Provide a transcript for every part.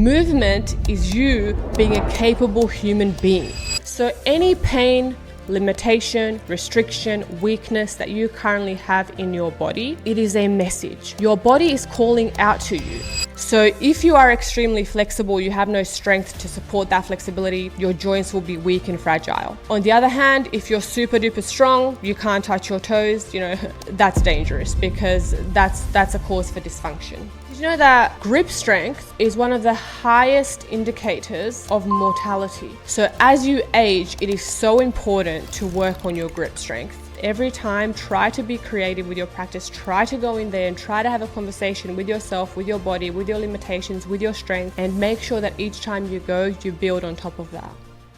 Movement is you being a capable human being. So any pain, limitation, restriction, weakness that you currently have in your body, it is a message. Your body is calling out to you. So if you are extremely flexible, you have no strength to support that flexibility, your joints will be weak and fragile. On the other hand, if you're super duper strong, you can't touch your toes, that's dangerous because that's a cause for dysfunction. Did you know that grip strength is one of the highest indicators of mortality? So as you age, it is so important to work on your grip strength. Every time, try to be creative with your practice. Try to go in there and try to have a conversation with yourself, with your body, with your limitations, with your strength, and make sure that each time you go, you build on top of that.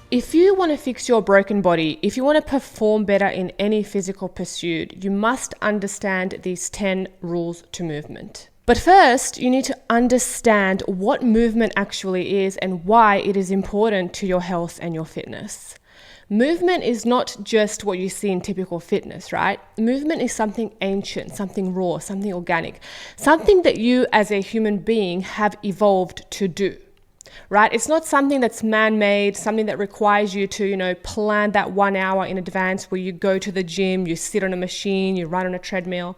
If you want to fix your broken body, if you want to perform better in any physical pursuit, you must understand these 10 rules to movement. But first, you need to understand what movement actually is and why it is important to your health and your fitness. Movement is not just what you see in typical fitness, right? Movement is something ancient, something raw, something organic, something that you as a human being have evolved to do, right? It's not something that's man-made, something that requires you to, plan that 1 hour in advance where you go to the gym, you sit on a machine, you run on a treadmill.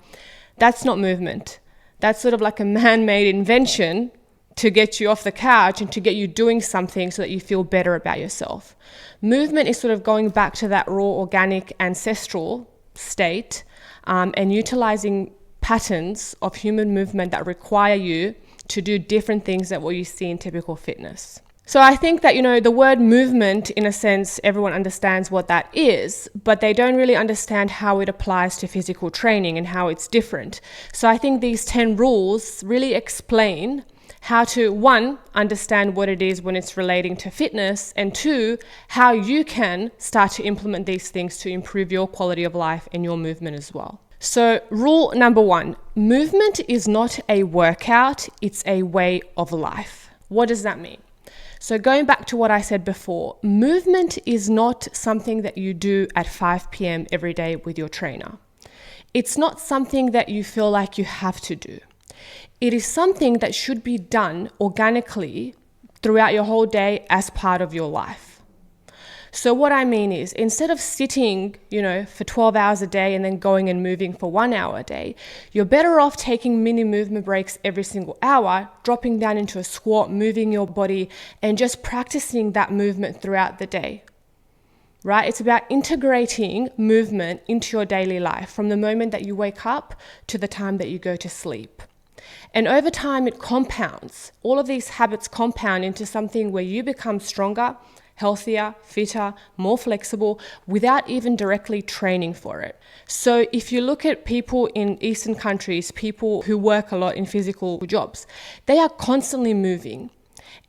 That's not movement. That's sort of like a man-made invention to get you off the couch and to get you doing something so that you feel better about yourself. Movement is sort of going back to that raw, organic, ancestral state and utilizing patterns of human movement that require you to do different things than what you see in typical fitness. So I think that, the word movement, in a sense, everyone understands what that is, but they don't really understand how it applies to physical training and how it's different. So I think these 10 rules really explain how to, 1, understand what it is when it's relating to fitness, and 2, how you can start to implement these things to improve your quality of life and your movement as well. So rule number 1, movement is not a workout, it's a way of life. What does that mean? So going back to what I said before, movement is not something that you do at 5 p.m. every day with your trainer. It's not something that you feel like you have to do. It is something that should be done organically throughout your whole day as part of your life. So what I mean is, instead of sitting, for 12 hours a day and then going and moving for 1 hour a day, you're better off taking mini movement breaks every single hour, dropping down into a squat, moving your body, and just practicing that movement throughout the day. Right? It's about integrating movement into your daily life from the moment that you wake up to the time that you go to sleep. And over time, it compounds. All of these habits compound into something where you become stronger, healthier, fitter, more flexible without even directly training for it. So if you look at people in Eastern countries, people who work a lot in physical jobs, they are constantly moving.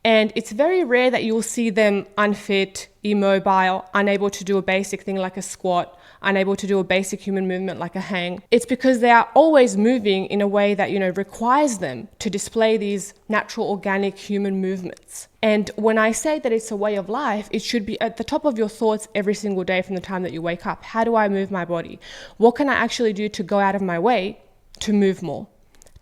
And it's very rare that you'll see them unfit, immobile, unable to do a basic thing like a squat, unable to do a basic human movement like a hang. It's because they are always moving in a way that, requires them to display these natural, organic human movements. And when I say that it's a way of life, it should be at the top of your thoughts every single day from the time that you wake up. How do I move my body? What can I actually do to go out of my way to move more?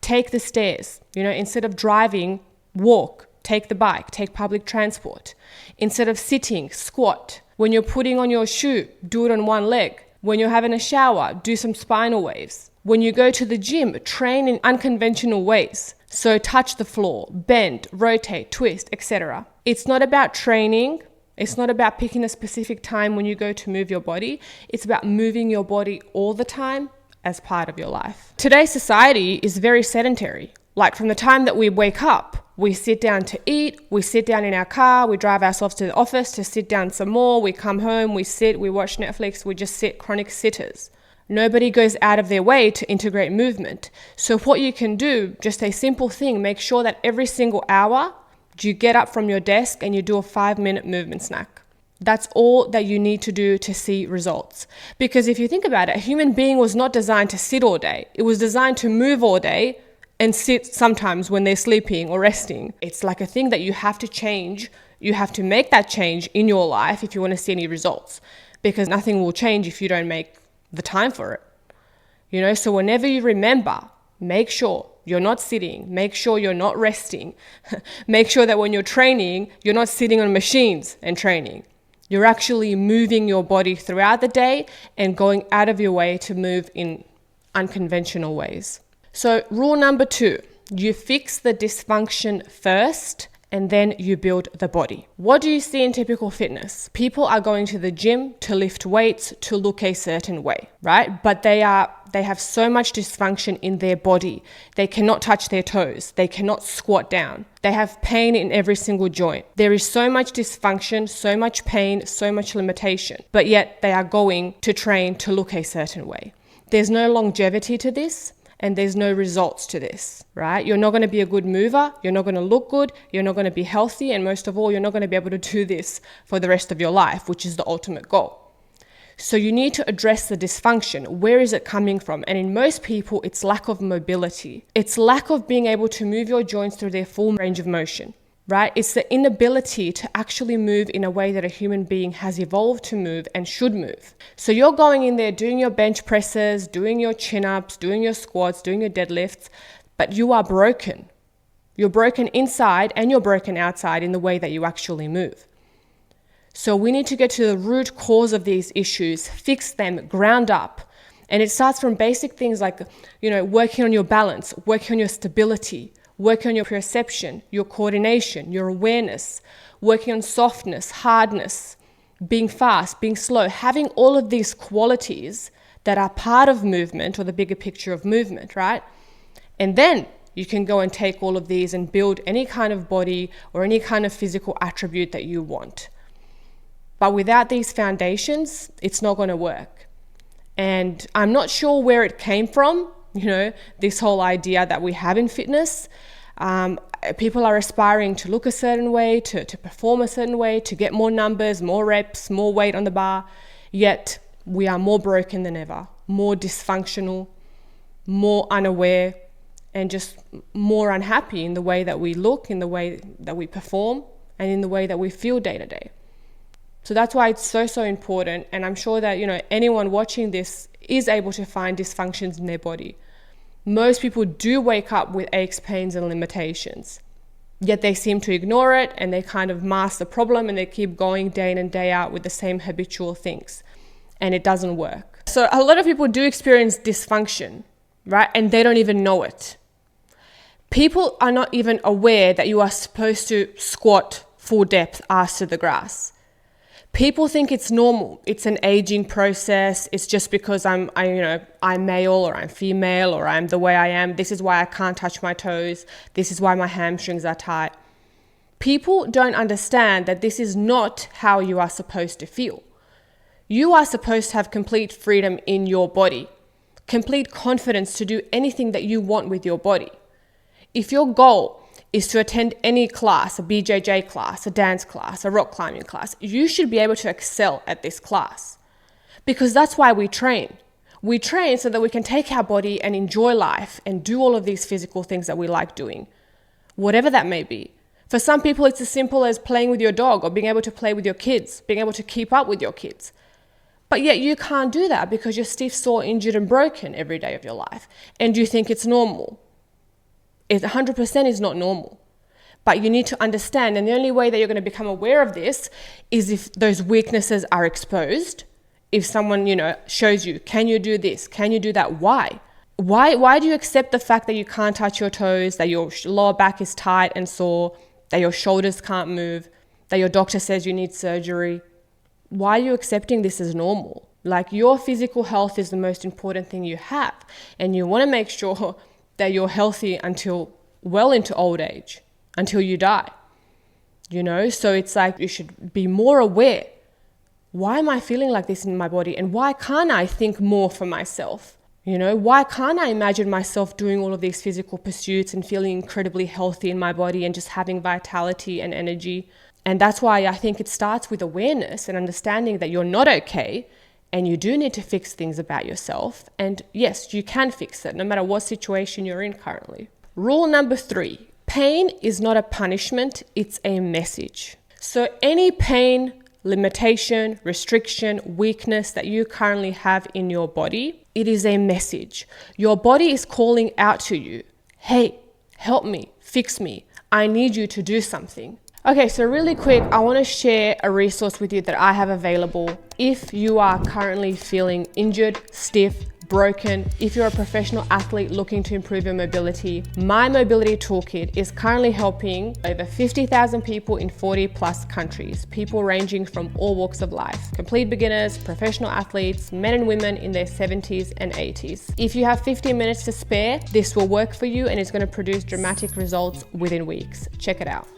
Take the stairs, instead of driving, walk. Take the bike, take public transport. Instead of sitting, squat. When you're putting on your shoe, do it on one leg. When you're having a shower, do some spinal waves. When you go to the gym, train in unconventional ways. So touch the floor, bend, rotate, twist, etc. It's not about training. It's not about picking a specific time when you go to move your body. It's about moving your body all the time as part of your life. Today's society is very sedentary. Like from the time that we wake up, we sit down to eat, we sit down in our car, we drive ourselves to the office to sit down some more, we come home, we sit, we watch Netflix, we just sit, chronic sitters. Nobody goes out of their way to integrate movement. So what you can do, just a simple thing, make sure that every single hour you get up from your desk and you do a 5-minute movement snack. That's all that you need to do to see results. Because if you think about it, a human being was not designed to sit all day. It was designed to move all day and sit sometimes when they're sleeping or resting. It's like a thing that you have to change. You have to make that change in your life if you want to see any results, because nothing will change if you don't make the time for it. So whenever you remember, make sure you're not sitting. Make sure you're not resting. Make sure that when you're training, you're not sitting on machines and training. You're actually moving your body throughout the day and going out of your way to move in unconventional ways. So rule number 2, you fix the dysfunction first and then you build the body. What do you see in typical fitness? People are going to the gym to lift weights to look a certain way, right? But they have so much dysfunction in their body. They cannot touch their toes. They cannot squat down. They have pain in every single joint. There is so much dysfunction, so much pain, so much limitation, but yet they are going to train to look a certain way. There's no longevity to this. And there's no results to this, right? You're not going to be a good mover. You're not going to look good. You're not going to be healthy. And most of all, you're not going to be able to do this for the rest of your life, which is the ultimate goal. So you need to address the dysfunction. Where is it coming from? And in most people, it's lack of mobility. It's lack of being able to move your joints through their full range of motion, right? It's the inability to actually move in a way that a human being has evolved to move and should move. So you're going in there doing your bench presses, doing your chin-ups, doing your squats, doing your deadlifts, but you are broken. You're broken inside and you're broken outside in the way that you actually move. So we need to get to the root cause of these issues, fix them, ground up. And it starts from basic things like, working on your balance, working on your stability, working on your perception, your coordination, your awareness, working on softness, hardness, being fast, being slow, having all of these qualities that are part of movement or the bigger picture of movement, right? And then you can go and take all of these and build any kind of body or any kind of physical attribute that you want. But without these foundations, it's not going to work. And I'm not sure where it came from, this whole idea that we have in fitness. People are aspiring to look a certain way, to perform a certain way, to get more numbers, more reps, more weight on the bar. Yet we are more broken than ever, more dysfunctional, more unaware, and just more unhappy in the way that we look, in the way that we perform, and in the way that we feel day to day. So that's why it's so important. And I'm sure that, anyone watching this is able to find dysfunctions in their body. Most people do wake up with aches, pains, and limitations. Yet they seem to ignore it and they kind of mask the problem and they keep going day in and day out with the same habitual things. And it doesn't work. So a lot of people do experience dysfunction, right? And they don't even know it. People are not even aware that you are supposed to squat full depth, ass to the grass. People think it's normal. It's an aging process. It's just because I'm male or I'm female or I'm the way I am. This is why I can't touch my toes. This is why my hamstrings are tight. People don't understand that this is not how you are supposed to feel. You are supposed to have complete freedom in your body, complete confidence to do anything that you want with your body. If your goal is to attend any class, a BJJ class, a dance class, a rock climbing class, you should be able to excel at this class. Because that's why we train. We train so that we can take our body and enjoy life and do all of these physical things that we like doing, whatever that may be. For some people, it's as simple as playing with your dog or being able to play with your kids, being able to keep up with your kids. But yet you can't do that because you're stiff, sore, injured, and broken every day of your life. And you think it's normal. It 100% is not normal. But you need to understand, and the only way that you're going to become aware of this is if those weaknesses are exposed. If someone, shows you, can you do this? Can you do that? Why? Why do you accept the fact that you can't touch your toes, that your lower back is tight and sore, that your shoulders can't move, that your doctor says you need surgery? Why are you accepting this as normal? Like, your physical health is the most important thing you have, and you want to make sure that you're healthy until well into old age, until you die. So it's like you should be more aware. Why am I feeling like this in my body? And why can't I think more for myself? Why can't I imagine myself doing all of these physical pursuits and feeling incredibly healthy in my body and just having vitality and energy? And that's why I think it starts with awareness and understanding that you're not okay and you do need to fix things about yourself. And yes, you can fix it no matter what situation you're in currently. Rule number 3, pain is not a punishment, it's a message. So any pain, limitation, restriction, weakness that you currently have in your body, it is a message. Your body is calling out to you, hey, help me, fix me. I need you to do something. Okay, so really quick, I want to share a resource with you that I have available if you are currently feeling injured, stiff, broken. If you're a professional athlete looking to improve your mobility, my mobility toolkit is currently helping over 50,000 people in 40 plus countries, people ranging from all walks of life, complete beginners, professional athletes, men and women in their 70s and 80s. If you have 15 minutes to spare, this will work for you and it's going to produce dramatic results within weeks. Check it out.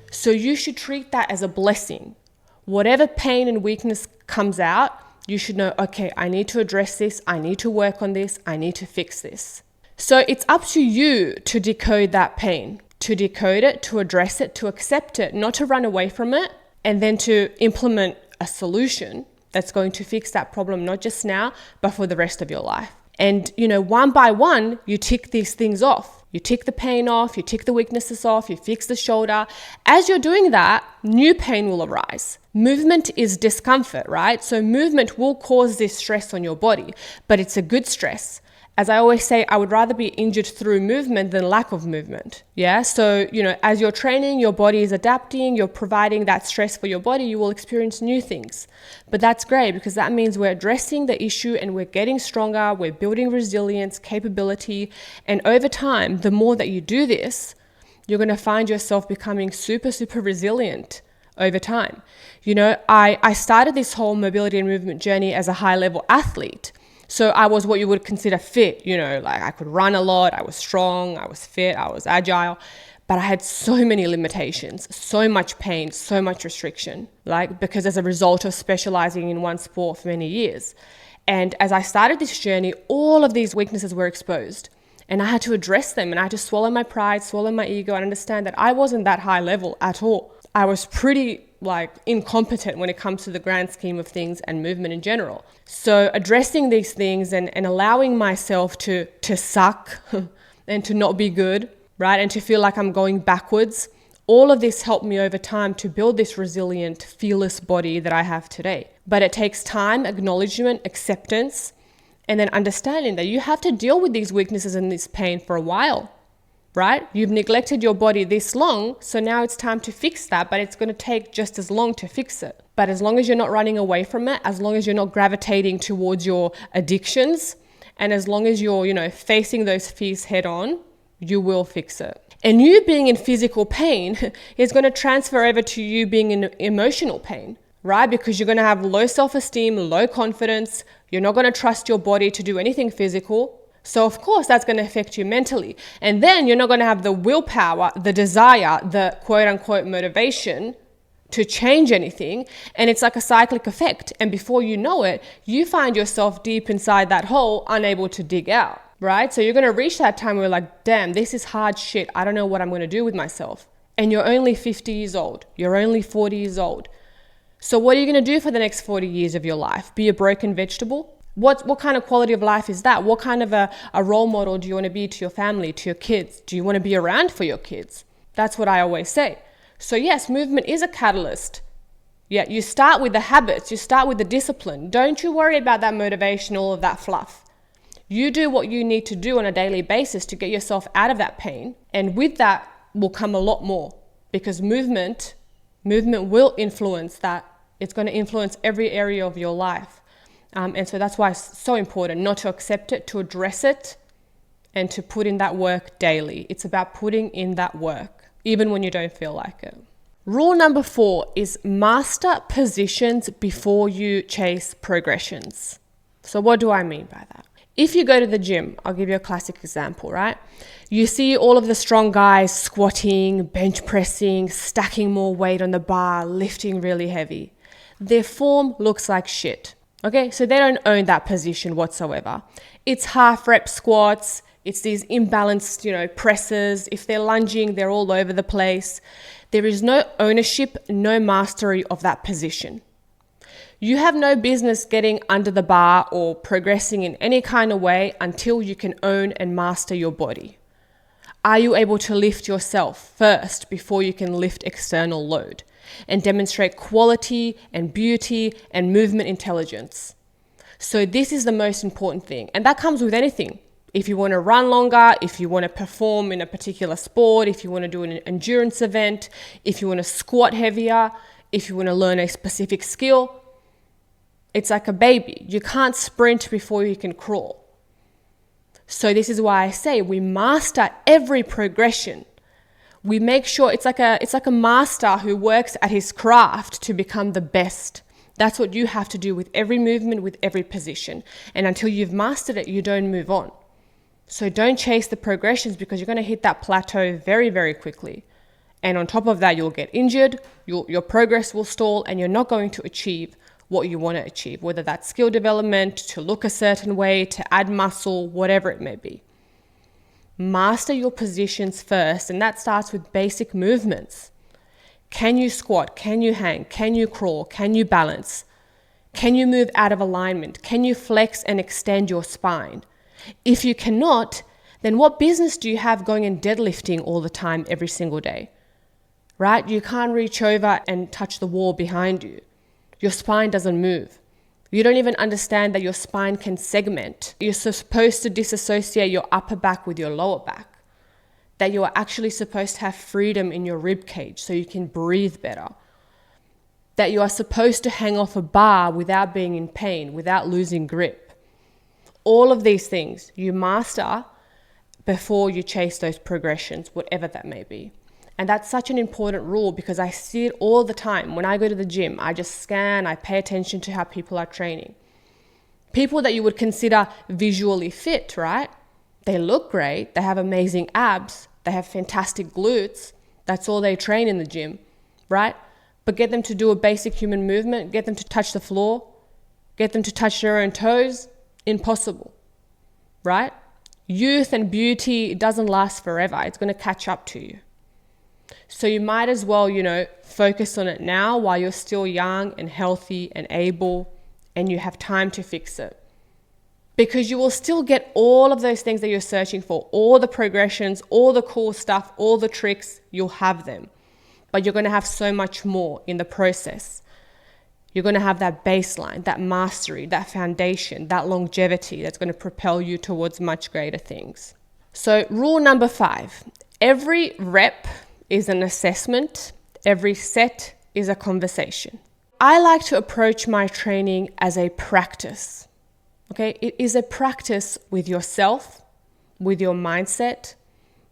So you should treat that as a blessing. Whatever pain and weakness comes out, you should know, okay, I need to address this, I need to work on this, I need to fix this. So it's up to you to decode that pain, to decode it, to address it, to accept it, not to run away from it, and then to implement a solution that's going to fix that problem, not just now, but for the rest of your life. And, one by one, you tick these things off. You tick the pain off, you tick the weaknesses off, you fix the shoulder. As you're doing that, new pain will arise. Movement is discomfort, right? So movement will cause this stress on your body, but it's a good stress. As I always say, I would rather be injured through movement than lack of movement. Yeah. So, as you're training, your body is adapting, you're providing that stress for your body, you will experience new things. But that's great because that means we're addressing the issue and we're getting stronger, we're building resilience, capability. And over time, the more that you do this, you're going to find yourself becoming super, super resilient over time. I started this whole mobility and movement journey as a high-level athlete. So I was what you would consider fit, like I could run a lot, I was strong, I was fit, I was agile, but I had so many limitations, so much pain, so much restriction, because as a result of specializing in one sport for many years. And as I started this journey, all of these weaknesses were exposed and I had to address them and I had to swallow my pride, swallow my ego and understand that I wasn't that high level at all. I was pretty incompetent when it comes to the grand scheme of things and movement in general. So addressing these things and allowing myself to suck and to not be good, right? And to feel like I'm going backwards. All of this helped me over time to build this resilient, fearless body that I have today. But it takes time, acknowledgement, acceptance, and then understanding that you have to deal with these weaknesses and this pain for a while. Right? You've neglected your body this long, so now it's time to fix that, but it's going to take just as long to fix it. But as long as you're not running away from it, as long as you're not gravitating towards your addictions, and as long as you're, facing those fears head on, you will fix it. And you being in physical pain is going to transfer over to you being in emotional pain, right? Because you're going to have low self-esteem, low confidence. You're not going to trust your body to do anything physical. So of course that's going to affect you mentally. And then you're not going to have the willpower, the desire, the quote unquote motivation to change anything. And it's like a cyclic effect. And before you know it, you find yourself deep inside that hole, unable to dig out, right? So you're going to reach that time where you're like, damn, this is hard shit. I don't know what I'm going to do with myself. And you're only 50 years old. You're only 40 years old. So what are you going to do for the next 40 years of your life? Be a broken vegetable? What kind of quality of life is that? What kind of a role model do you want to be to your family, to your kids? Do you want to be around for your kids? That's what I always say. So yes, movement is a catalyst. Yeah, you start with the habits, you start with the discipline. Don't you worry about that motivation, all of that fluff. You do what you need to do on a daily basis to get yourself out of that pain. And with that will come a lot more because movement will influence that. It's going to influence every area of your life. And so that's why it's so important not to accept it, to address it, and to put in that work daily. It's about putting in that work, even when you don't feel like it. Rule number 4 is master positions before you chase progressions. So what do I mean by that? If you go to the gym, I'll give you a classic example, right? You see all of the strong guys squatting, bench pressing, stacking more weight on the bar, lifting really heavy. Their form looks like shit. Okay, so they don't own that position whatsoever. It's half rep squats. It's these imbalanced, presses. If they're lunging, they're all over the place. There is no ownership, no mastery of that position. You have no business getting under the bar or progressing in any kind of way until you can own and master your body. Are you able to lift yourself first before you can lift external load and demonstrate quality and beauty and movement intelligence? So this is the most important thing. And that comes with anything. If you want to run longer, if you want to perform in a particular sport, if you want to do an endurance event, if you want to squat heavier, if you want to learn a specific skill, it's like a baby. You can't sprint before you can crawl. So this is why I say we master every progression. We make sure it's like a master who works at his craft to become the best. That's what you have to do with every movement, with every position. And until you've mastered it, you don't move on. So don't chase the progressions, because you're going to hit that plateau very, very quickly. And on top of that, you'll get injured, your progress will stall, and you're not going to achieve what you want to achieve, whether that's skill development, to look a certain way, to add muscle, whatever it may be. Master your positions first, and that starts with basic movements. Can you squat? Can you hang? Can you crawl? Can you balance? Can you move out of alignment? Can you flex and extend your spine? If you cannot, then what business do you have going and deadlifting all the time every single day? Right? You can't reach over and touch the wall behind you. Your spine doesn't move. You don't even understand that your spine can segment. You're supposed to disassociate your upper back with your lower back. That you are actually supposed to have freedom in your rib cage so you can breathe better. That you are supposed to hang off a bar without being in pain, without losing grip. All of these things you master before you chase those progressions, whatever that may be. And that's such an important rule, because I see it all the time. When I go to the gym, I just scan, I pay attention to how people are training. People that you would consider visually fit, right? They look great, they have amazing abs, they have fantastic glutes. That's all they train in the gym, right? But get them to do a basic human movement, get them to touch the floor, get them to touch their own toes, impossible, right? Youth and beauty, it doesn't last forever. It's going to catch up to you. So you might as well, focus on it now while you're still young and healthy and able, and you have time to fix it. Because you will still get all of those things that you're searching for, all the progressions, all the cool stuff, all the tricks, you'll have them. But you're going to have so much more in the process. You're going to have that baseline, that mastery, that foundation, that longevity that's going to propel you towards much greater things. So rule number 5, every rep is an assessment, every set is a conversation. I like to approach my training as a practice. Okay, it is a practice with yourself, with your mindset.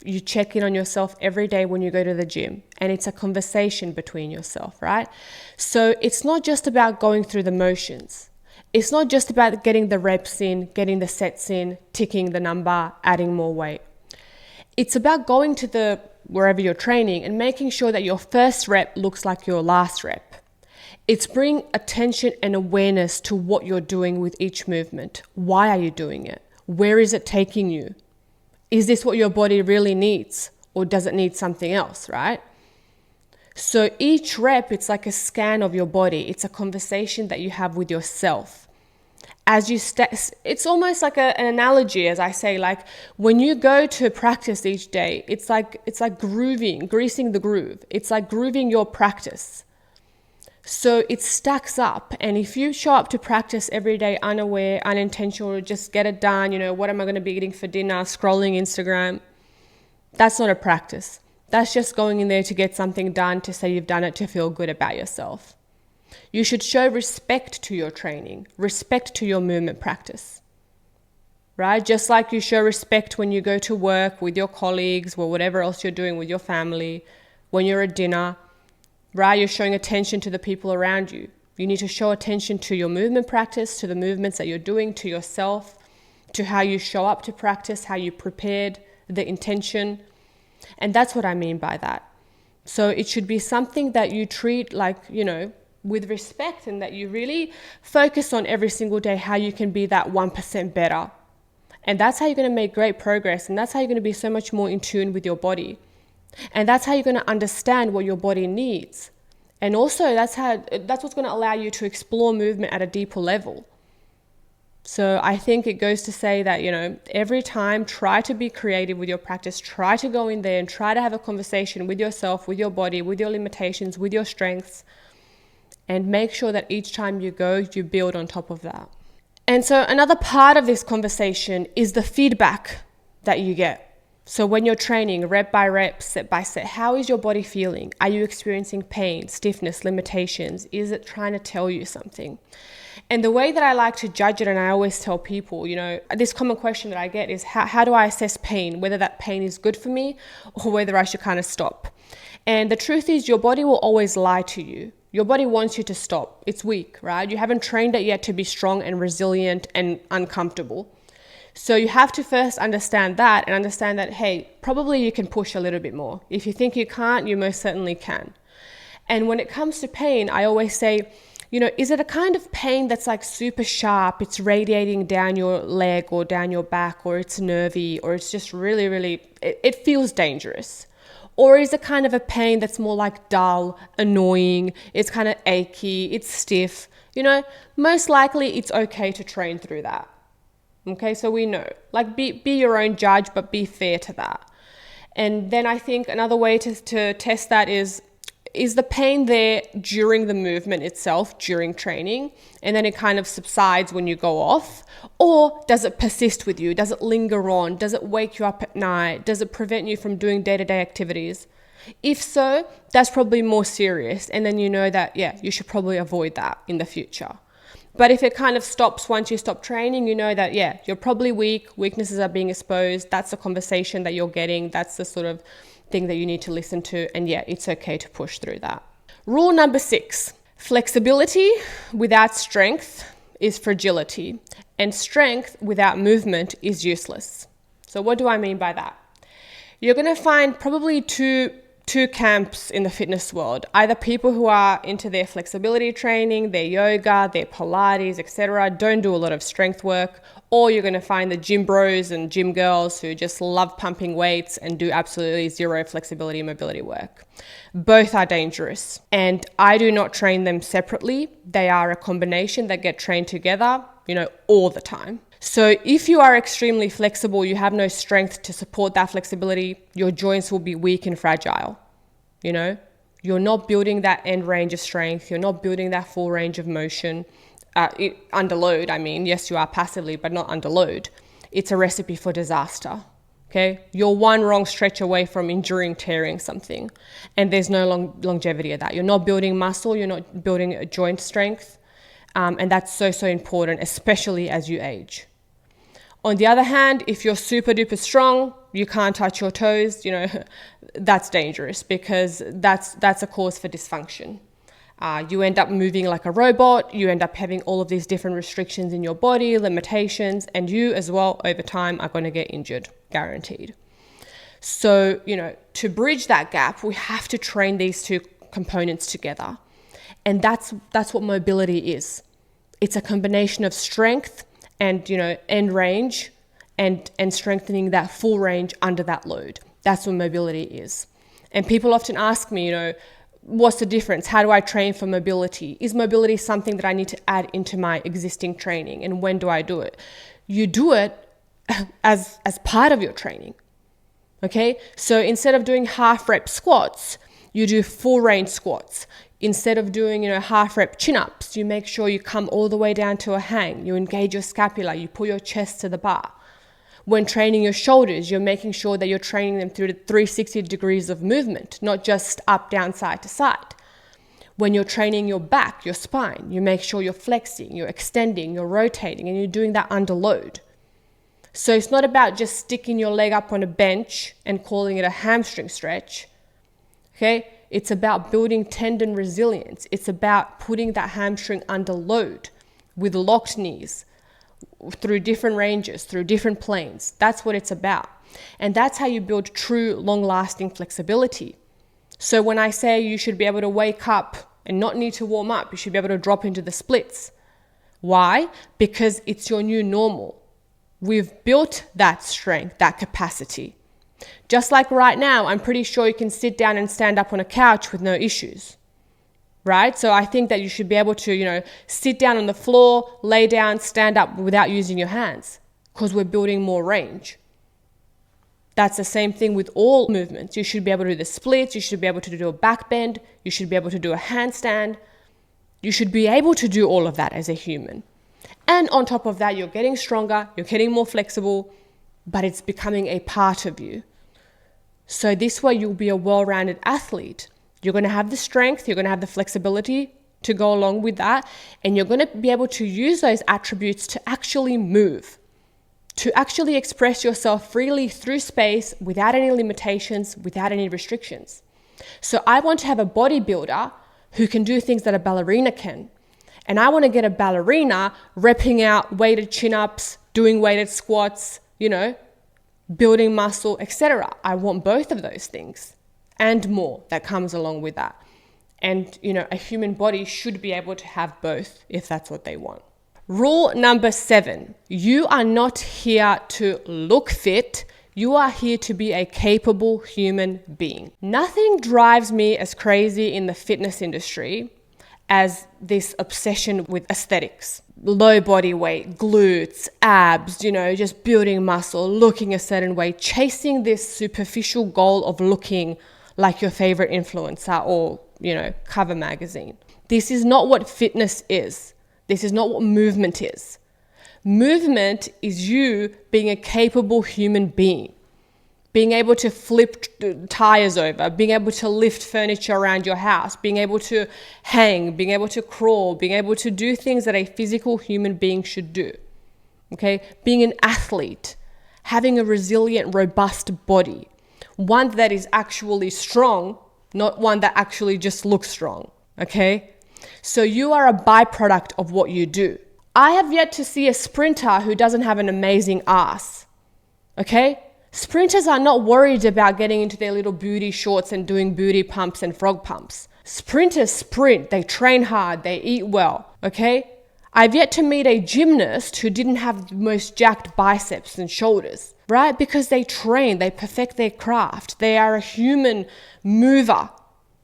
You check in on yourself every day when you go to the gym, and it's a conversation between yourself, right? So it's not just about going through the motions. It's not just about getting the reps in, getting the sets in, ticking the number, adding more weight. It's about going to wherever you're training and making sure that your first rep looks like your last rep. It's bring attention and awareness to what you're doing with each movement. Why are you doing it? Where is it taking you? Is this what your body really needs, or does it need something else, right? So each rep, it's like a scan of your body. It's a conversation that you have with yourself. As you it's almost like an analogy, as I say, like when you go to practice each day, it's like greasing the groove. It's like grooving your practice. So it stacks up. And if you show up to practice every day unaware, unintentional, just get it done, what am I going to be eating for dinner, scrolling Instagram, that's not a practice. That's just going in there to get something done, to say you've done it, to feel good about yourself. You should show respect to your training, respect to your movement practice, right? Just like you show respect when you go to work with your colleagues or whatever else you're doing with your family, when you're at dinner, right? You're showing attention to the people around you. You need to show attention to your movement practice, to the movements that you're doing, to yourself, to how you show up to practice, how you prepared, the intention. And that's what I mean by that. So it should be something that you treat like, with respect, and that you really focus on every single day how you can be that 1% better. And that's how you're going to make great progress. And that's how you're going to be so much more in tune with your body. And that's how you're going to understand what your body needs. And also that's what's going to allow you to explore movement at a deeper level. So I think it goes to say that, every time try to be creative with your practice, try to go in there and try to have a conversation with yourself, with your body, with your limitations, with your strengths, and make sure that each time you go, you build on top of that. And so another part of this conversation is the feedback that you get. So when you're training rep by rep, set by set, how is your body feeling? Are you experiencing pain, stiffness, limitations? Is it trying to tell you something? And the way that I like to judge it, and I always tell people, this common question that I get is how do I assess pain, whether that pain is good for me or whether I should kind of stop? And the truth is your body will always lie to you. Your body wants you to stop. It's weak, right? You haven't trained it yet to be strong and resilient and uncomfortable. So you have to first understand that and understand that, hey, probably you can push a little bit more. If you think you can't, you most certainly can. And when it comes to pain, I always say, is it a kind of pain that's like super sharp, it's radiating down your leg or down your back, or it's nervy, or it's just really, really, it feels dangerous? Or is it kind of a pain that's more like dull, annoying, it's kind of achy, it's stiff? Most likely it's okay to train through that. Okay, so we know, like be your own judge, but be fair to that. And then I think another way to test that is the pain there during the movement itself, during training, and then it kind of subsides when you go off? Or does it persist with you? Does it linger on? Does it wake you up at night? Does it prevent you from doing day-to-day activities? If so, that's probably more serious. And then you know that, you should probably avoid that in the future. But if it kind of stops once you stop training, you know that, you're probably weak, weaknesses are being exposed, that's the conversation that you're getting, that's the sort of thing that you need to listen to, and it's okay to push through that. Rule number 6, flexibility without strength is fragility, and strength without movement is useless. So what do I mean by that? You're going to find probably two camps in the fitness world, either people who are into their flexibility training, their yoga, their Pilates, etc., don't do a lot of strength work, or you're going to find the gym bros and gym girls who just love pumping weights and do absolutely zero flexibility and mobility work. Both are dangerous, and I do not train them separately. They are a combination that get trained together, all the time. So if you are extremely flexible, you have no strength to support that flexibility, your joints will be weak and fragile. You're not building that end range of strength. You're not building that full range of motion. Under load, yes, you are passively, but not under load. It's a recipe for disaster. Okay, you're one wrong stretch away from injuring, tearing something, and there's no longevity of that. You're not building muscle. You're not building a joint strength, and that's so important, especially as you age. On the other hand, if you're super duper strong, you can't touch your toes, that's dangerous, because that's a cause for dysfunction. You end up moving like a robot, you end up having all of these different restrictions in your body, limitations, and you as well over time are going to get injured, guaranteed. So, to bridge that gap, we have to train these two components together. And that's what mobility is. It's a combination of strength and end range and strengthening that full range under that load. That's what mobility is. And people often ask me, what's the difference? How do I train for mobility? Is mobility something that I need to add into my existing training? And when do I do it? You do it as part of your training. Okay? So instead of doing half rep squats, you do full range squats. Instead of doing, half rep chin-ups, you make sure you come all the way down to a hang. You engage your scapula, you pull your chest to the bar. When training your shoulders, you're making sure that you're training them through the 360 degrees of movement, not just up, down, side to side. When you're training your back, your spine, you make sure you're flexing, you're extending, you're rotating, and you're doing that under load. So it's not about just sticking your leg up on a bench and calling it a hamstring stretch. Okay? It's about building tendon resilience. It's about putting that hamstring under load with locked knees through different ranges, through different planes. That's what it's about. And that's how you build true, long-lasting flexibility. So when I say you should be able to wake up and not need to warm up, you should be able to drop into the splits. Why? Because it's your new normal. We've built that strength, that capacity. Just like right now, I'm pretty sure you can sit down and stand up on a couch with no issues, right? So I think that you should be able to, sit down on the floor, lay down, stand up without using your hands, because we're building more range. That's the same thing with all movements. You should be able to do the splits, you should be able to do a back bend, you should be able to do a handstand. You should be able to do all of that as a human. And on top of that, you're getting stronger, you're getting more flexible, but it's becoming a part of you. So this way you'll be a well-rounded athlete. You're going to have the strength, you're going to have the flexibility to go along with that, and you're going to be able to use those attributes to actually move, to actually express yourself freely through space without any limitations, without any restrictions. So I want to have a bodybuilder who can do things that a ballerina can. And I want to get a ballerina repping out weighted chin-ups, doing weighted squats, building muscle, etc. I want both of those things and more that comes along with that. And, a human body should be able to have both if that's what they want. Rule number 7, you are not here to look fit. You are here to be a capable human being. Nothing drives me as crazy in the fitness industry as this obsession with aesthetics. Low body weight, glutes, abs, just building muscle, looking a certain way, chasing this superficial goal of looking like your favorite influencer or, cover magazine. This is not what fitness is. This is not what movement is. Movement is you being a capable human being. Being able to flip tires over, being able to lift furniture around your house, being able to hang, being able to crawl, being able to do things that a physical human being should do. Okay? Being an athlete, having a resilient, robust body, one that is actually strong, not one that actually just looks strong. Okay? So you are a byproduct of what you do. I have yet to see a sprinter who doesn't have an amazing ass. Okay? Sprinters are not worried about getting into their little booty shorts and doing booty pumps and frog pumps. Sprinters sprint, they train hard, they eat well, okay? I've yet to meet a gymnast who didn't have the most jacked biceps and shoulders, right? Because they train, they perfect their craft. They are a human mover.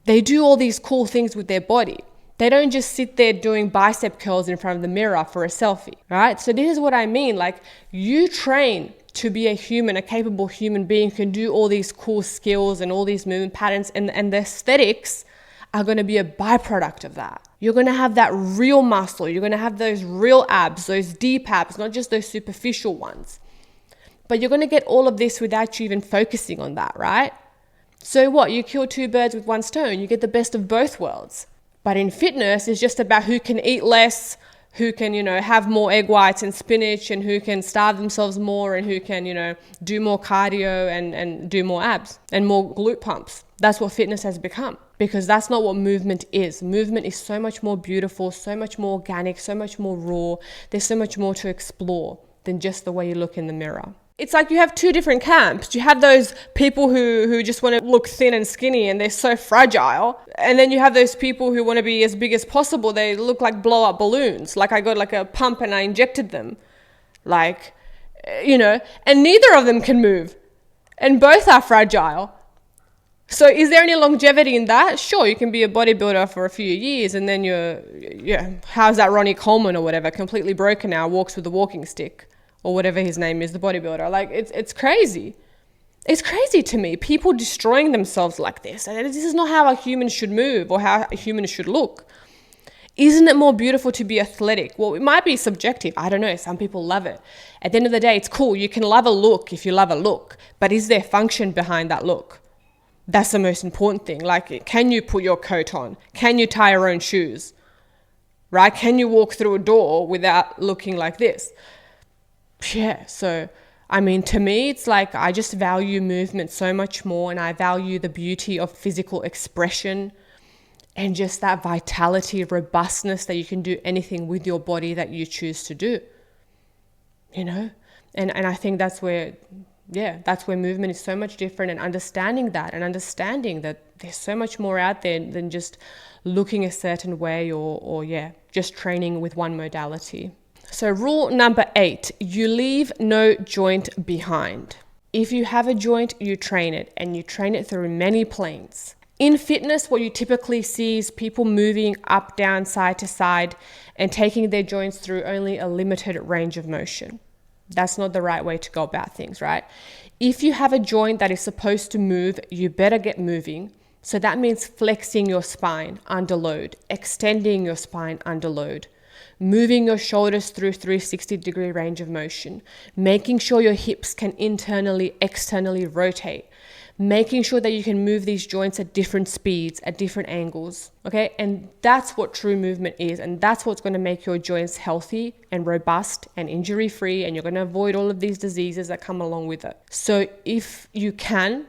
They do all these cool things with their body. They don't just sit there doing bicep curls in front of the mirror for a selfie, right? So this is what I mean. Like, you train to be a human, a capable human being who can do all these cool skills and all these movement patterns, and the aesthetics are going to be a byproduct of that. You're going to have that real muscle. You're going to have those real abs, those deep abs, not just those superficial ones. But you're going to get all of this without you even focusing on that, right? So what? You kill two birds with one stone. You get the best of both worlds. But in fitness, it's just about who can eat less, who can, have more egg whites and spinach, and who can starve themselves more, and who can, do more cardio and do more abs and more glute pumps. That's what fitness has become, because that's not what movement is. Movement is so much more beautiful, so much more organic, so much more raw. There's so much more to explore than just the way you look in the mirror. It's like you have two different camps. You have those people who just want to look thin and skinny and they're so fragile. And then you have those people who want to be as big as possible. They look like blow up balloons. Like I got like a pump and I injected them. Like, and neither of them can move. And both are fragile. So is there any longevity in that? Sure, you can be a bodybuilder for a few years and then how's that Ronnie Coleman or whatever, completely broken now, walks with a walking stick. Or whatever his name is, the bodybuilder. Like, it's crazy. It's crazy to me. People destroying themselves like this. And this is not how a human should move or how a human should look. Isn't it more beautiful to be athletic? Well, it might be subjective. I don't know. Some people love it. At the end of the day, it's cool. You can love a look if you love a look. But is there function behind that look? That's the most important thing. Like, can you put your coat on? Can you tie your own shoes? Right? Can you walk through a door without looking like this? Yeah, so to me, it's like I just value movement so much more, and I value the beauty of physical expression and just that vitality, robustness that you can do anything with your body that you choose to do, and I think that's where movement is so much different, and understanding that there's so much more out there than just looking a certain way or just training with one modality. So rule number 8, you leave no joint behind. If you have a joint, you train it, and you train it through many planes. In fitness, what you typically see is people moving up, down, side to side, and taking their joints through only a limited range of motion. That's not the right way to go about things, right? If you have a joint that is supposed to move, you better get moving. So that means flexing your spine under load, extending your spine under load. moving your shoulders through 360-degree range of motion, making sure your hips can internally, externally rotate, making sure that you can move these joints at different speeds, at different angles, okay? And that's what true movement is, and that's what's going to make your joints healthy and robust and injury-free, and you're going to avoid all of these diseases that come along with it. So if you can,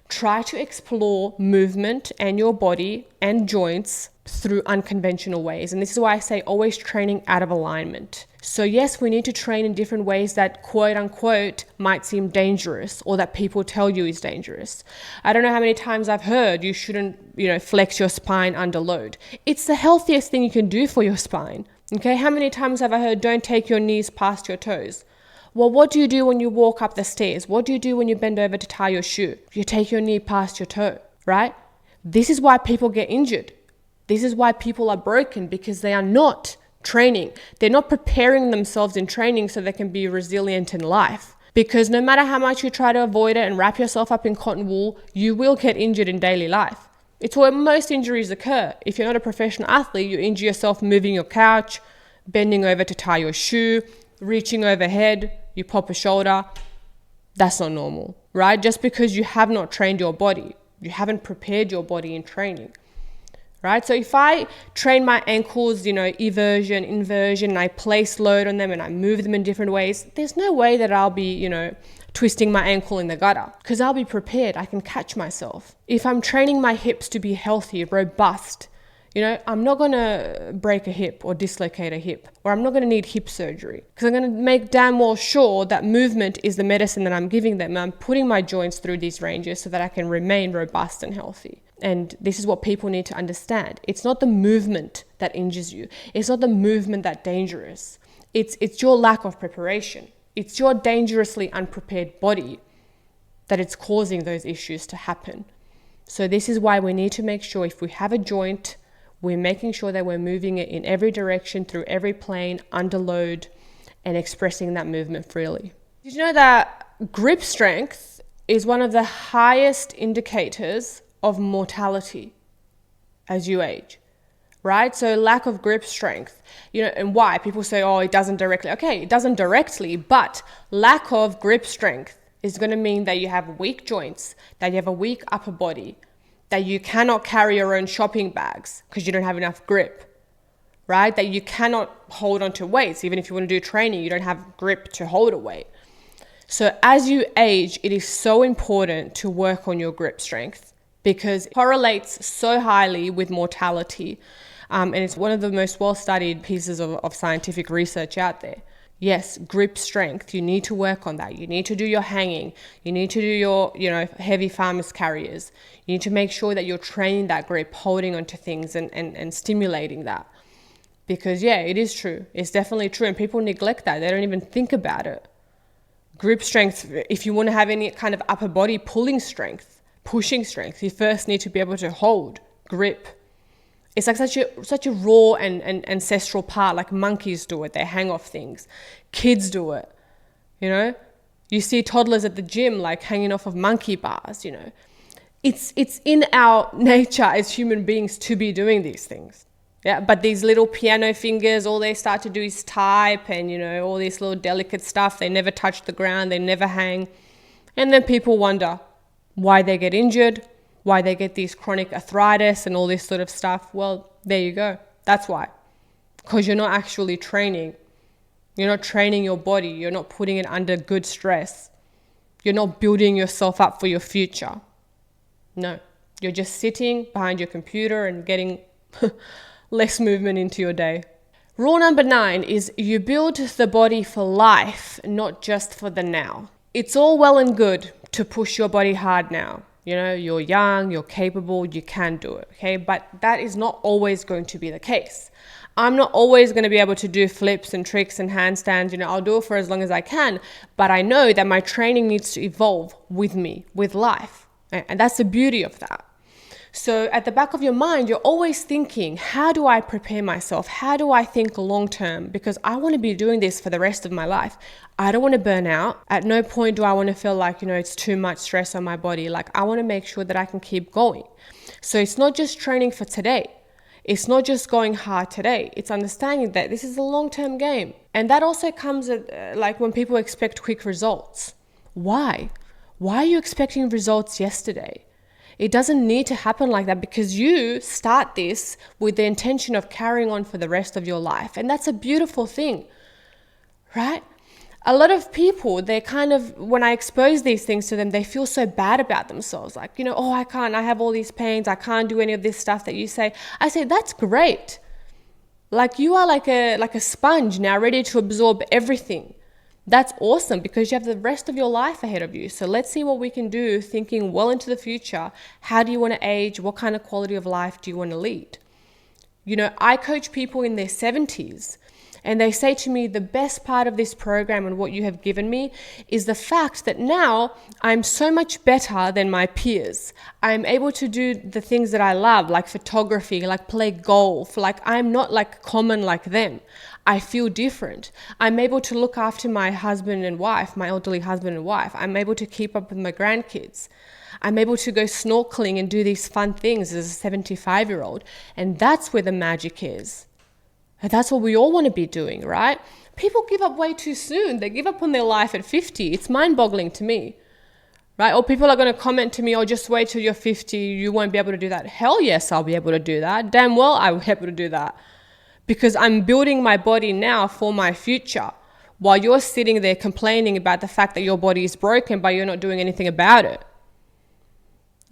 try to explore movement and your body and joints through unconventional ways. And this is why I say always training out of alignment. So yes, we need to train in different ways that quote unquote might seem dangerous or that people tell you is dangerous. I don't know how many times I've heard you shouldn't, flex your spine under load. It's the healthiest thing you can do for your spine. Okay, how many times have I heard don't take your knees past your toes? Well, what do you do when you walk up the stairs? What do you do when you bend over to tie your shoe? You take your knee past your toe, right? This is why people get injured. This is why people are broken, because they are not training. They're not preparing themselves in training so they can be resilient in life. Because no matter how much you try to avoid it and wrap yourself up in cotton wool, you will get injured in daily life. It's where most injuries occur. If you're not a professional athlete, you injure yourself moving your couch, bending over to tie your shoe, reaching overhead, you pop a shoulder. That's not normal, right? Just because you have not trained your body, you haven't prepared your body in training, right? So if I train my ankles, eversion, inversion, and I place load on them and I move them in different ways, there's no way that I'll be, twisting my ankle in the gutter, because I'll be prepared. I can catch myself. If I'm training my hips to be healthy, robust, I'm not going to break a hip or dislocate a hip, or I'm not going to need hip surgery, because I'm going to make damn well sure that movement is the medicine that I'm giving them. I'm putting my joints through these ranges so that I can remain robust and healthy. And this is what people need to understand. It's not the movement that injures you. It's not the movement that's dangerous. It's your lack of preparation. It's your dangerously unprepared body that it's causing those issues to happen. So this is why we need to make sure if we have a joint, we're making sure that we're moving it in every direction, through every plane, under load, and expressing that movement freely. Did you know that grip strength is one of the highest indicators of mortality as you age, right? So lack of grip strength, and why? People say, oh, it doesn't directly. Okay, it doesn't directly, but lack of grip strength is going to mean that you have weak joints, that you have a weak upper body, that you cannot carry your own shopping bags because you don't have enough grip, right? That you cannot hold onto weights. Even if you want to do training, you don't have grip to hold a weight. So as you age, it is so important to work on your grip strength, because it correlates so highly with mortality. And it's one of the most well-studied pieces of scientific research out there. Yes, grip strength, you need to work on that. You need to do your hanging. You need to do your, heavy farmer's carriers. You need to make sure that you're training that grip, holding onto things and stimulating that. Because it is true. It's definitely true. And people neglect that. They don't even think about it. Grip strength, if you want to have any kind of upper body pulling strength, pushing strength, you first need to be able to hold, grip. It's like such a raw and ancestral part. Like monkeys do it. They hang off things. Kids do it. You see toddlers at the gym like hanging off of monkey bars. It's in our nature as human beings to be doing these things. Yeah, but these little piano fingers, all they start to do is type and all this little delicate stuff. They never touch the ground. They never hang. And then people wonder why they get injured, why they get these chronic arthritis and all this sort of stuff. Well, there you go. That's why. Because you're not actually training. You're not training your body. You're not putting it under good stress. You're not building yourself up for your future. No. You're just sitting behind your computer and getting less movement into your day. Rule number 9 is you build the body for life, not just for the now. It's all well and good to push your body hard now. You're young, you're capable, you can do it, okay? But that is not always going to be the case. I'm not always going to be able to do flips and tricks and handstands. I'll do it for as long as I can, but I know that my training needs to evolve with me, with life. And that's the beauty of that. So at the back of your mind, you're always thinking, how do I prepare myself? How do I think long term? Because I want to be doing this for the rest of my life. I don't want to burn out. At no point do I want to feel like, it's too much stress on my body. Like I want to make sure that I can keep going. So it's not just training for today. It's not just going hard today. It's understanding that this is a long-term game. And that also comes at, like when people expect quick results. Why? Why are you expecting results yesterday? It doesn't need to happen like that, because you start this with the intention of carrying on for the rest of your life. And that's a beautiful thing, right? A lot of people, they kind of, when I expose these things to them, they feel so bad about themselves. Like, oh, I have all these pains. I can't do any of this stuff that you say. I say, that's great. Like, you are like a sponge now, ready to absorb everything. That's awesome, because you have the rest of your life ahead of you. So let's see what we can do, thinking well into the future. How do you want to age? What kind of quality of life do you want to lead? I coach people in their 70s. And they say to me, the best part of this program and what you have given me is the fact that now I'm so much better than my peers. I'm able to do the things that I love, like photography, like play golf. Like, I'm not like common like them. I feel different. I'm able to look after my husband and wife, my elderly husband and wife. I'm able to keep up with my grandkids. I'm able to go snorkeling and do these fun things as a 75-year-old. And that's where the magic is. And that's what we all want to be doing, right? People give up way too soon. They give up on their life at 50. It's mind-boggling to me, right? Or people are going to comment to me, oh, just wait till you're 50. You won't be able to do that. Hell yes, I'll be able to do that. Damn well I will be able to do that, because I'm building my body now for my future, while you're sitting there complaining about the fact that your body is broken, but you're not doing anything about it.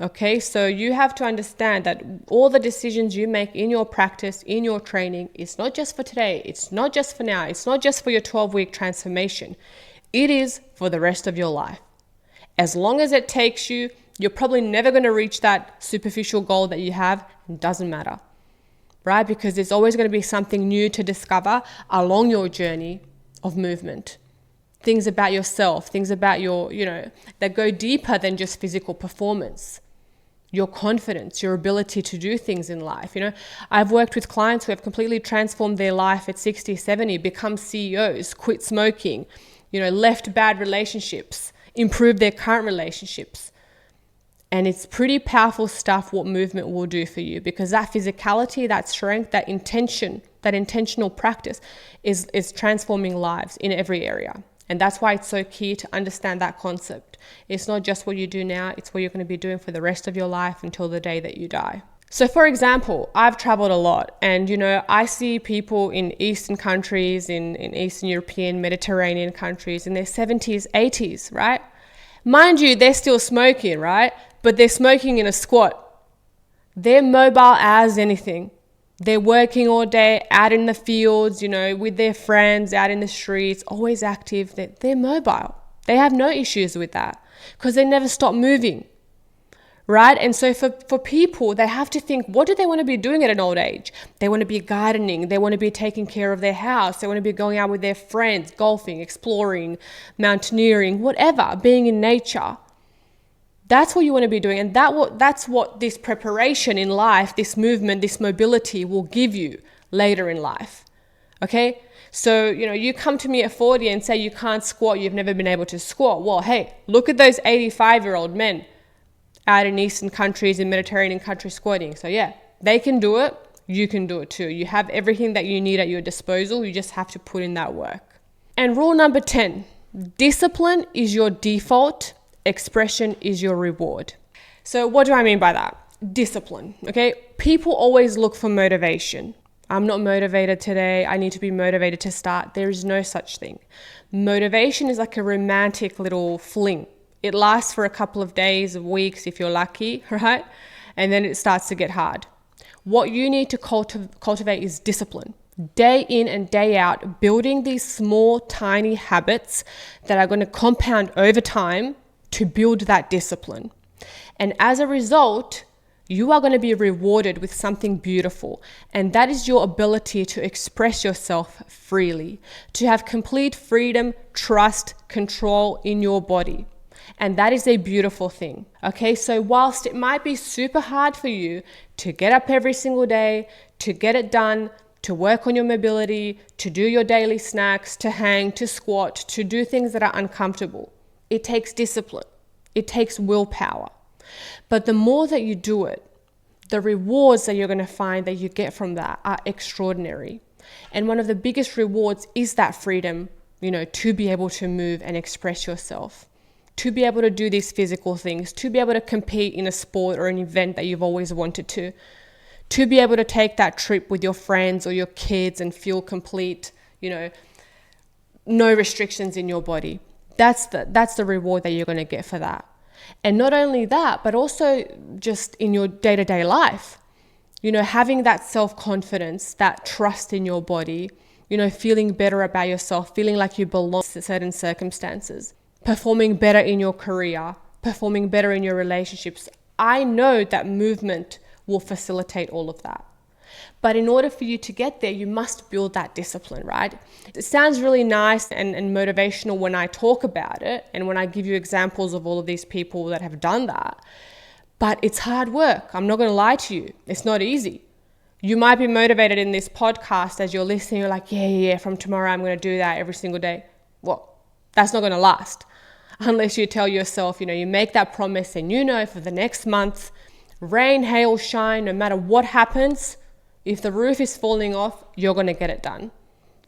Okay, so you have to understand that all the decisions you make in your practice, in your training, it's not just for today. It's not just for now. It's not just for your 12-week transformation. It is for the rest of your life. As long as it takes you, you're probably never going to reach that superficial goal that you have. It doesn't matter, right? Because there's always going to be something new to discover along your journey of movement. Things about yourself, things about your, that go deeper than just physical performance. Your confidence, your ability to do things in life. I've worked with clients who have completely transformed their life at 60, 70, become CEOs, quit smoking, left bad relationships, improved their current relationships. And it's pretty powerful stuff what movement will do for you, because that physicality, that strength, that intention, that intentional practice is transforming lives in every area. And that's why it's so key to understand that concept. It's not just what you do now, it's what you're going to be doing for the rest of your life until the day that you die. So for example, I've traveled a lot, and I see people in Eastern countries, in Eastern European, Mediterranean countries in their 70s, 80s, right? Mind you, they're still smoking, right? But they're smoking in a squat. They're mobile as anything. They're working all day, out in the fields, with their friends, out in the streets, always active. They're mobile. They have no issues with that, because they never stop moving, right? And so for people, they have to think, what do they want to be doing at an old age? They want to be gardening. They want to be taking care of their house. They want to be going out with their friends, golfing, exploring, mountaineering, whatever, being in nature. That's what you want to be doing. And that's what this preparation in life, this movement, this mobility will give you later in life. Okay? So, you come to me at 40 and say you can't squat, you've never been able to squat. Well, hey, look at those 85-year-old men out in Eastern countries and Mediterranean countries squatting. So yeah, they can do it. You can do it too. You have everything that you need at your disposal. You just have to put in that work. And rule number 10, discipline is your default. Expression is your reward. So what do I mean by that? Discipline, okay? People always look for motivation. I'm not motivated today. I need to be motivated to start. There is no such thing. Motivation is like a romantic little fling. It lasts for a couple of days, weeks, if you're lucky, right? And then it starts to get hard. What you need to cultivate is discipline. Day in and day out, building these small, tiny habits that are going to compound over time to build that discipline. And as a result, you are going to be rewarded with something beautiful. And that is your ability to express yourself freely, to have complete freedom, trust, control in your body. And that is a beautiful thing. Okay, so whilst it might be super hard for you to get up every single day, to get it done, to work on your mobility, to do your daily snacks, to hang, to squat, to do things that are uncomfortable, it takes discipline. It takes willpower. But the more that you do it, the rewards that you're going to find that you get from that are extraordinary. And one of the biggest rewards is that freedom, to be able to move and express yourself, to be able to do these physical things, to be able to compete in a sport or an event that you've always wanted to be able to take that trip with your friends or your kids and feel complete, no restrictions in your body. That's the reward that you're going to get for that. And not only that, but also just in your day-to-day life, having that self-confidence, that trust in your body, feeling better about yourself, feeling like you belong to certain circumstances, performing better in your career, performing better in your relationships. I know that movement will facilitate all of that. But in order for you to get there, you must build that discipline, right? It sounds really nice and motivational when I talk about it and when I give you examples of all of these people that have done that. But it's hard work. I'm not going to lie to you. It's not easy. You might be motivated in this podcast as you're listening. You're like, yeah, from tomorrow I'm going to do that every single day. Well, that's not going to last unless you tell yourself, you make that promise and for the next month, rain, hail, shine, no matter what happens, if the roof is falling off, you're going to get it done.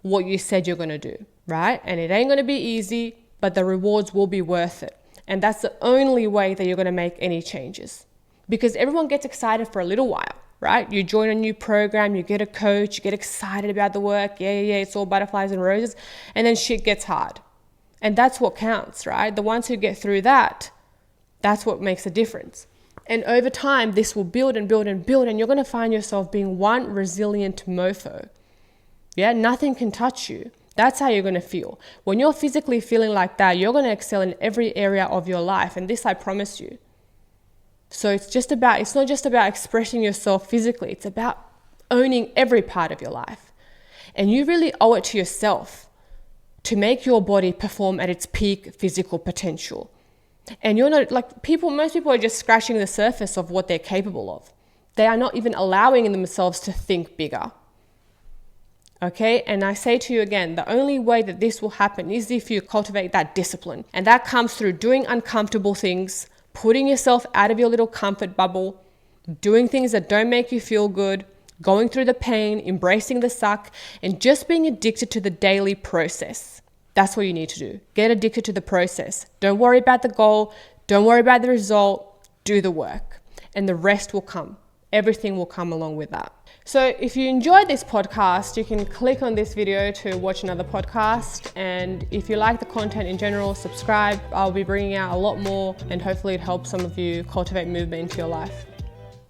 What you said you're going to do, right? And it ain't going to be easy, but the rewards will be worth it. And that's the only way that you're going to make any changes. Because everyone gets excited for a little while, right? You join a new program, you get a coach, you get excited about the work. Yeah, it's all butterflies and roses. And then shit gets hard. And that's what counts, right? The ones who get through that, that's what makes a difference. And over time, this will build and build and build, and you're going to find yourself being one resilient mofo. Yeah, nothing can touch you. That's how you're going to feel. When you're physically feeling like that, you're going to excel in every area of your life, and this I promise you. So it's not just about expressing yourself physically, it's about owning every part of your life. And you really owe it to yourself to make your body perform at its peak physical potential. And you're not most people are just scratching the surface of what they're capable of. They are not even allowing themselves to think bigger. Okay. And I say to you again, the only way that this will happen is if you cultivate that discipline. And that comes through doing uncomfortable things, putting yourself out of your little comfort bubble, doing things that don't make you feel good, going through the pain, embracing the suck, and just being addicted to the daily process. That's what you need to do. Get addicted to the process. Don't worry about the goal. Don't worry about the result. Do the work. And the rest will come. Everything will come along with that. So if you enjoyed this podcast, you can click on this video to watch another podcast. And if you like the content in general, subscribe. I'll be bringing out a lot more, and hopefully it helps some of you cultivate movement into your life.